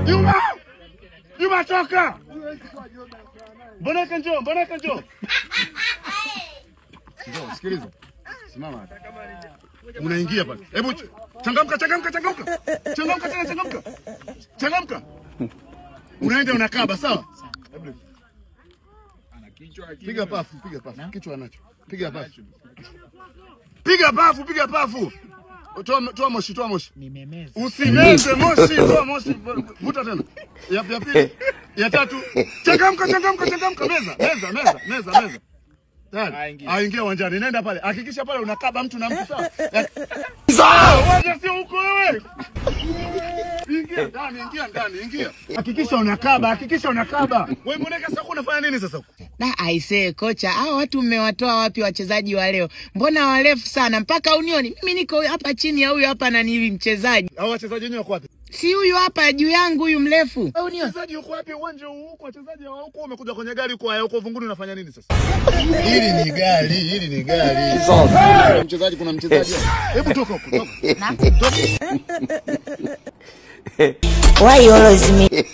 Juma! Juma toka! Mboneka njoo. Njoo, sikiliza. Simama. Unaingia pale. Hebu changamka. Changamka. Unaenda unakaba, sawa? Ana kichwa piga pafu. Kichwa anacho. Piga pafu. Toa moshi. Nimemeza. Usimeze moshi, toa moshi. Vuta tena. Ya pili. Ya tatu. Changamka. Meza. Aingia uwanjani. Nenda pale. Hakikisha pale unakaba mtu na mtu, sawa? Waje sio huko wewe. Ingia ndani. Hakikisha unakaba. Wewe mbona sasa unafanya nini sasa huko? Na aisee kocha, hao watu mmewatoa wapi wachezaji wa leo? Mbona warefu sana mpaka unioni? Mimi niko hapa chini ya huyu hapa na ni mchezaji. Hao wachezaji wenyewe wako wapi? Si huyu hapa juu yangu huyu mrefu. Wachezaji uko wapi uwanja huko? Wachezaji wa huko umekuja kwenye gari huko vunguni unafanya nini sasa? Hili ni gari. Mchezaji kuna mchezaji. Hebu toka huko. Why you always me?